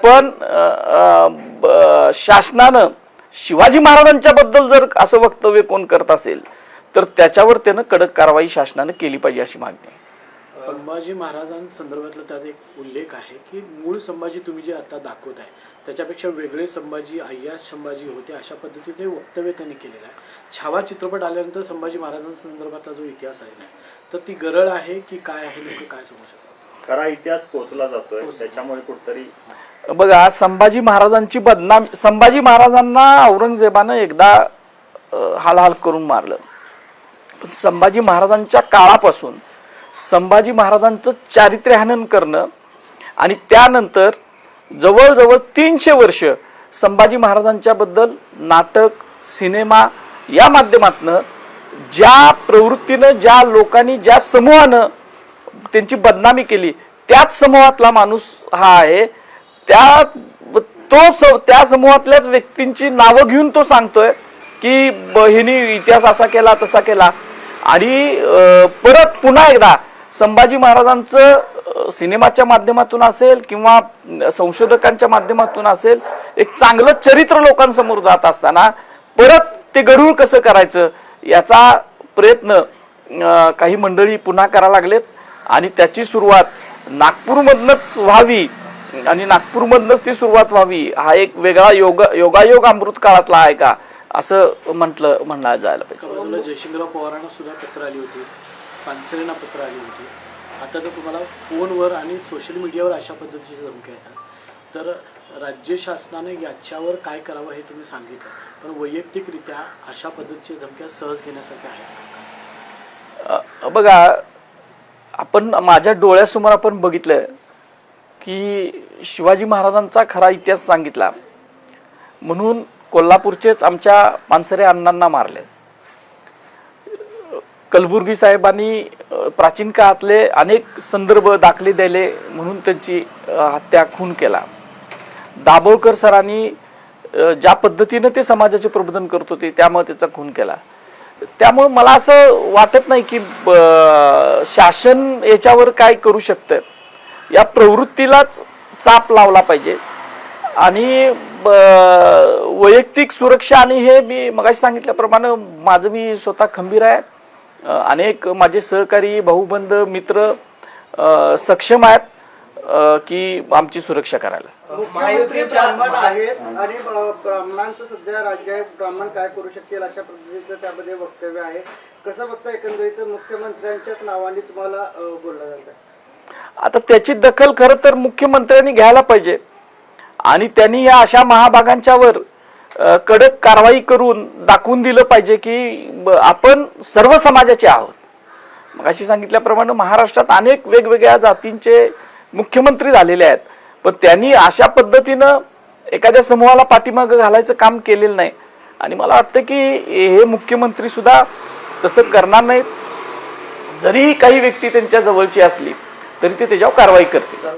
पण शासनानं शिवाजी महाराजांच्या बद्दल जर असं वक्तव्य कोण करत असेल तर त्याच्यावर त्यानं कडक कारवाई शासनानं केली पाहिजे अशी मागणी आहे. संभाजी महाराजांसंदर्भातला त्यात एक उल्लेख आहे की मूळ संभाजी तुम्ही जे आता दाखवत आहे त्याच्यापेक्षा वेगळे संभाजी अय्याज संभाजी होते अशा पद्धतीने वक्तव्य त्यांनी केलेलं आहे. छावा चित्रपट आल्यानंतर संभाजी महाराजांसंदर्भातला जो इतिहास आलेला आहे तर ती गरळ आहे की काय आहे, नेमकं काय समजू शकतो? खरा इतिहास पोहोचला जातोय त्याच्यामुळे कुठतरी बघा, संभाजी महाराजांची बदनामी, संभाजी महाराजांना औरंगजेबानं एकदा हाल करून मारलं. पण संभाजी महाराजांच्या काळापासून संभाजी महाराजांचं चारित्र्यहनन करणं आणि त्यानंतर जवळजवळ 300 वर्ष संभाजी महाराजांच्या बद्दल नाटक, सिनेमा या माध्यमातून ज्या प्रवृत्तीनं, ज्या लोकांनी, ज्या समूहानं त्यांची बदनामी केली त्याच समूहातला माणूस हा आहे. त्या समूहातल्याच व्यक्तींची नावं घेऊन तो सांगतोय की हिने इतिहास असा केला तसा केला. आणि परत पुन्हा एकदा संभाजी महाराजांचं सिनेमाच्या माध्यमातून असेल किंवा संशोधकांच्या माध्यमातून असेल एक चांगलं चरित्र लोकांसमोर जात असताना परत ते गढूळ कसं करायचं याचा प्रयत्न काही मंडळी पुन्हा करायला लागलेत. आणि त्याची सुरुवात नागपूरमधनच व्हावी आणि नागपूरमधनच ती सुरुवात व्हावी हा एक वेगळा योगायोग अमृत काळातला आहे का असं म्हणलं जायला पाहिजे. जयसिंगराव पवारांना सुद्धा पत्र आली होती, पानसरेंना पत्र आली होती. आता तर तुम्हाला फोनवर आणि सोशल मीडियावर अशा पद्धतीची धमक्या येतात. तर राज्य शासनाने याच्यावर काय करावं हे तुम्ही सांगितलं, पण वैयक्तिकरित्या अशा पद्धतीची धमक्या सहज घेण्यासारख्या आहेत? बघा, आपण माझ्या डोळ्यासमोर आपण बघितलं की शिवाजी महाराजांचा खरा इतिहास सांगितला म्हणून कोल्हापूरचेच आमच्या पानसरे अण्णांना मारले. कलबुर्गी साहेबांनी प्राचीन काळातले अनेक संदर्भ दाखले दिले म्हणून त्यांची हत्या, खून केला. दाभोळकर सरांनी ज्या पद्धतीने ते समाजाचे प्रबोधन करत होते त्यामुळे त्याचा खून केला. त्यामुळे मला असं वाटत नाही की शासन याच्यावर काय करू शकतं. या प्रवृत्तीलाच चाप लावला पाहिजे. आणि वैयक्तिक सुरक्षा आणि हे मी मगाशी सांगितल्याप्रमाणे माझं मी स्वतः खंबीर आहे. अनेक माझे सहकारी, भाऊबंद, मित्र सक्षम आहेत की आमची सुरक्षा करायला. ब्राह्मण आहेत आणि ब्राह्मणांचं सध्या राज्य आहे, ब्राह्मण काय करू शकतील अशा पद्धतीचं त्यामध्ये वक्तव्य आहे. कसं बघता एकंदरीत मुख्यमंत्र्यांच्याच नावाने तुम्हाला बोललं जातं? आता त्याची दखल खरं तर मुख्यमंत्र्यांनी घ्यायला पाहिजे आणि त्यांनी या अशा महाभागांच्यावर कडक कारवाई करून दाखवून दिलं पाहिजे की आपण सर्व समाजाचे आहोत. मग अशी सांगितल्याप्रमाणे महाराष्ट्रात अनेक वेगवेगळ्या जातींचे मुख्यमंत्री झालेले आहेत, पण त्यांनी अशा पद्धतीनं एखाद्या समूहाला पाठीमागं घालायचं काम केलेलं नाही. आणि मला वाटतं की हे मुख्यमंत्री सुद्धा तसं करणार नाहीत. जरी काही व्यक्ती त्यांच्या जवळची असली तरी ते त्याच्यावर कारवाई करतील.